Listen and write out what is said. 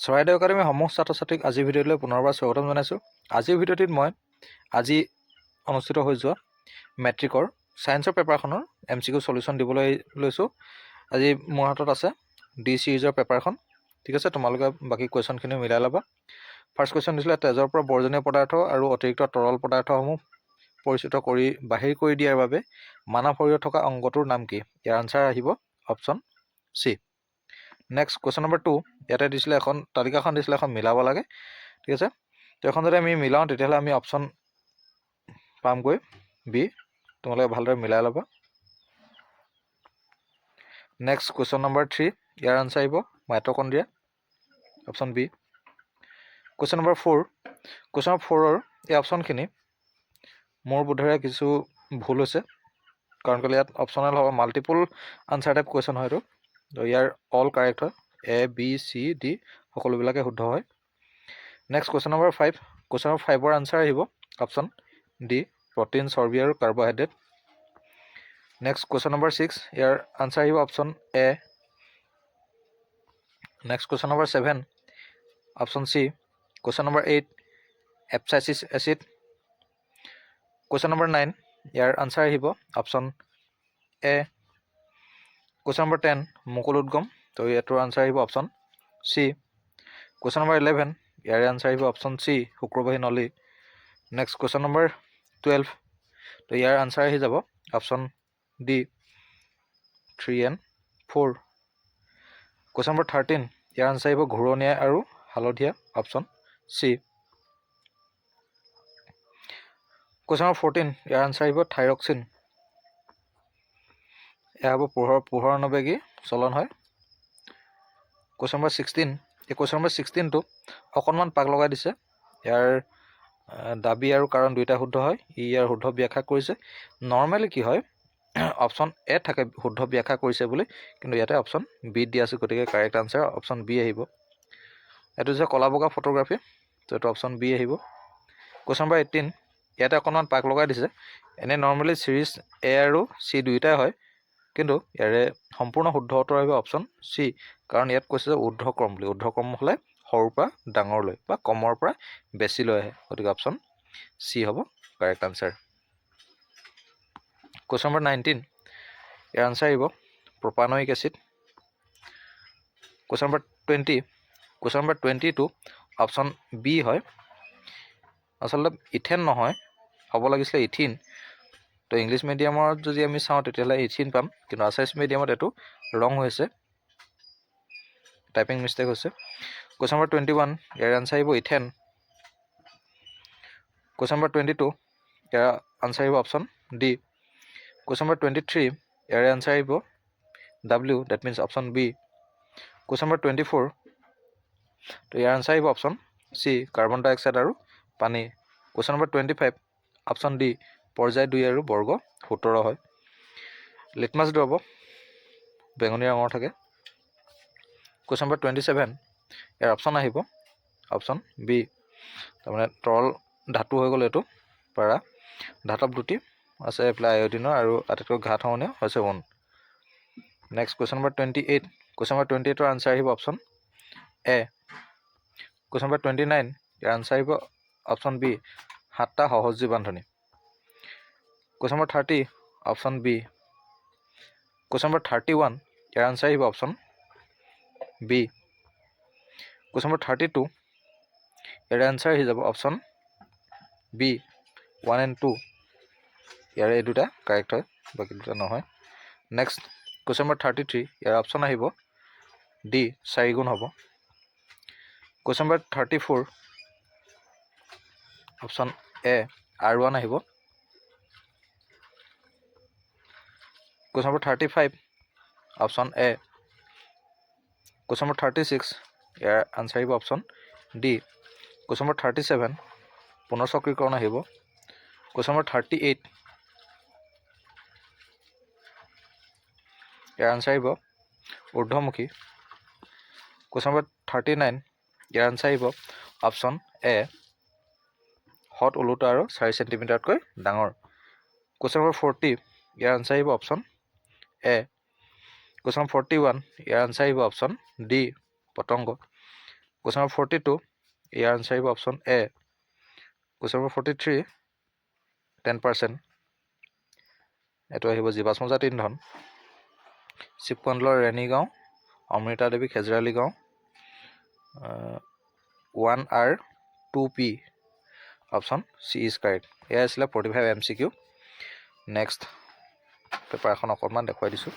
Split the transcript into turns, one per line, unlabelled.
Charaideo academy সমূহ ছাত্ৰ ছাত্ৰীক আজিৰ ভিডিঅ'লৈ পুনৰবাৰ স্বাগতম জনাইছোঁ। আজিৰ ভিডিঅ'টিত মই আজি অনুষ্ঠিত হৈ যোৱা মেট্ৰিকৰ ছায়েন্সৰ পেপাৰখনৰ MCQ সলিউশ্যন দিবলৈ লৈছোঁ। আজি মোৰ হাতত আছে ডি চিৰিজৰ পেপাৰখন। ঠিক আছে, তোমালোকে বাকী কুৱেশ্যনখিনি মিলাই ল'বা। ফাৰ্ষ্ট কুৱেশ্যন দিছিলে তেজৰ পৰা বৰ্জনীয় পদাৰ্থ আৰু অতিৰিক্ত তৰল পদাৰ্থসমূহ পৰিচিত কৰি বাহিৰ কৰি দিয়াৰ বাবে মানৱ শৰীৰত থকা অংগটোৰ নাম কি? ইয়াৰ আনচাৰ আহিব option C. Next question number 2, ইয়াতে দিছিলে এখন তালিকাখন দিছিলে, এখন মিলাব লাগে। ঠিক আছে, তো এখন যদি আমি মিলাওঁ তেতিয়াহ'লে আমি অপশ্যন পামগৈ বি। তোমালোকে ভালদৰে মিলাই ল'বা। নেক্সট কুৱেশ্যন নম্বৰ 3, ইয়াৰ আনচাৰ আহিব mitochondria, option B. Question number 4, question number 4ৰ এই অপশ্যনখিনি মোৰ বোধেৰে কিছু ভুল হৈছে, কাৰণ কেলৈ ইয়াত অপশ্যনেল হ'ব, মাল্টিপুল আনচাৰ টাইপ কুৱেশ্যন হয় এইটো। তো ইয়াৰ অল কাৰেক্ট হয়, ABCD সকলোবিলাকে শুদ্ধ হয়। Next question number 5, question number 5ৰ আনচাৰ আহিব অপশ্যন ডি, প্ৰটিন, চৰ্বি আৰু কাৰ্বহাইড্ৰেট। নেক্সট কুৱেশ্যন নম্বৰ 6, ইয়াৰ আনচাৰ আহিব option A. Next question number 7, option C. Question number 8, abscisic acid. Question number 9, ইয়াৰ আনচাৰ আহিব অপশ্যন এ। কুৱেশ্যন নম্বৰ 10, মুকুল উদ্গম, তো এইটোৰ আনচাৰ আহিব অপশ্যন চি। কুৱেশ্যন নম্বৰ 11, ইয়াৰে আনচাৰ আহিব অপশ্যন চি, শুক্ৰবাহী নলী। নেক্সট কুৱেশ্যন নম্বৰ 12, তো ইয়াৰ আনচাৰ আহি যাব option D, 3 and 4। Question number 13, year answer আহিব ঘূৰণীয়া আৰু হালধীয়া, অপশ্যন চি। কুৱেশ্যন নম্বৰ 14, ইয়াৰ আনচাৰ আহিব থাইৰক্সিন, এয়া হ'ব পোহৰ অনুবেগী চলন হয়। কুৱেশ্যন নম্বৰ 16, এই কুৱেশ্যন নম্বৰ 16টো অকণমান পাক লগাই দিছে। ইয়াৰ দাবী আৰু কাৰণ দুয়োটা শুদ্ধ হয়, ইয়াৰ শুদ্ধ ব্যাখ্যা কৰিছে। নৰ্মেলি কি হয়, অপশ্যন এ থাকে শুদ্ধ ব্যাখ্যা কৰিছে বুলি, কিন্তু ইয়াতে অপশ্যন বি দিয়া আছে, গতিকে কাৰেক্ট আনচাৰ অপশ্যন বি আহিব। এইটো হৈছে কলা বগা ফটোগ্ৰাফী, তো এইটো অপশ্যন বি আহিব। কুৱেশ্যন নম্বৰ 18, ইয়াতে অকণমান পাক লগাই দিছে। এনে নৰ্মেলি চিৰিজ এ আৰু চি দুয়োটাই হয়, কিন্তু ইয়াৰে সম্পূৰ্ণ শুদ্ধ উত্তৰ আহিব অপশ্যন চি, কাৰণ ইয়াত কৈছে যে ঊৰ্ধ্বক্ৰম বুলি। ঊৰ্ধ্বক্ৰম হ'লে সৰুৰ পৰা ডাঙৰলৈ বা কমৰ পৰা বেছিলৈ আহে, গতিকে অপশ্যন চি হ'ব কাৰেক্ট আনচাৰ। কুৱেশ্যন নম্বৰ 19, ইয়াৰ আনচাৰ আহিব propanoic acid. Question number 20, question number 22 option B হয়। আচলতে ইথেন নহয়, হ'ব লাগিছিলে ইথিন। তো ইংলিছ মিডিয়ামত যদি আমি চাওঁ তেতিয়াহ'লে ইথিন পাম, কিন্তু আছামিজ মিডিয়ামত এইটো ৰং হৈছে, টাইপিং মিষ্টেক হৈছে। কুৱেশ্যন নম্বৰ 21, ইয়াৰ আনচাৰ আহিব ইথেন। কুৱেশ্যন নম্বৰ 22, ইয়াৰ আনচাৰ আহিব অপশ্যন ডি। কুৱেশ্যন নম্বৰ 23, ইয়াৰে আনচাৰ আহিব W, that means option B. Question number 24, তো ইয়াৰ আনচাৰ আহিব option C, carbon dioxide আৰু পানী। কুৱেশ্যন নম্বৰ 25, অপশ্যন ডি, পৰ্যায় 2 আৰু বৰ্গ 17 হয়। লিটমাছ দ্ৰৱ বেঙুনীয়া ৰঙৰ থাকে। কুৱেশ্যন নম্বৰ 27, ইয়াৰ অপশ্যন আহিব অপশ্যন বি, তাৰমানে তৰল ধাতু হৈ গ'ল এইটো পাৰা। ধাতৱ দ্যুতি আছে এইফালে আয়ডিনৰ, আৰু আটাইতকৈ ঘাত সমনীয় হৈছে সোণ। Next question number 28, question number 28ৰ আনচাৰ আহিব অপশ্যন এ। কুৱেশ্যন নম্বৰ 29, ইয়াৰ আনচাৰ আহিব অপশ্যন বি, 7টা সহজীৱ বান্ধনি। Question number 30, option B. Question number 31, ইয়াৰ আনচাৰ আহিব অপশ্যন বি। কুৱেশ্যন নম্বৰ 32, ইয়াৰে আনচাৰ আহি যাব অপশ্যন বি, 1 and 2। ইয়াৰে এই দুটা কাৰেক্ট হয়, বাকী দুটা নহয়। নেক্সট কুৱেশ্যন নম্বৰ 33, ইয়াৰ অপশ্যন আহিব ডি, 4 গুণ হ'ব। Question number 34, option A, R1 আহিব। Question number 35, option A. Question number 36, year answer আহিব অপশ্যন ডি। কুৱেশ্যন নম্বৰ 37, পুনৰ চক্ৰীকৰণ আহিব। কুৱেশ্যন নম্বৰ 38, ইয়াৰ আনচাৰ আহিব ঊৰ্ধ্বমুখী। কুৱেশ্যন নম্বৰ 39, ইয়াৰ আনচাৰ আহিব অপশ্যন এ, হট ওলোটা আৰু 4 চেণ্টিমিটাৰতকৈ ডাঙৰ। কুৱেশ্যন নম্বৰ 40, ইয়াৰ আনচাৰ আহিব option A. Question number 41, year answer আহিব অপশ্যন ডি, পতংগ। কুৱেশ্যন নম্বৰ 42 ইয়াৰ আনচাৰ আহিব অপশ্যন এ। Question number 43 10%। এইটো আহিব জীৱাশ্মজাত ইন্ধন। শিৱকুণ্ডলৰ ৰেণীগাঁও, অমৃতা দেৱী খেজৰালী গাঁও, 1R2P option C is correct. এয়া আছিলে 45 MCQ। নেক্সট পেপাৰ এখন অকণমান দেখুৱাই দিছোঁ।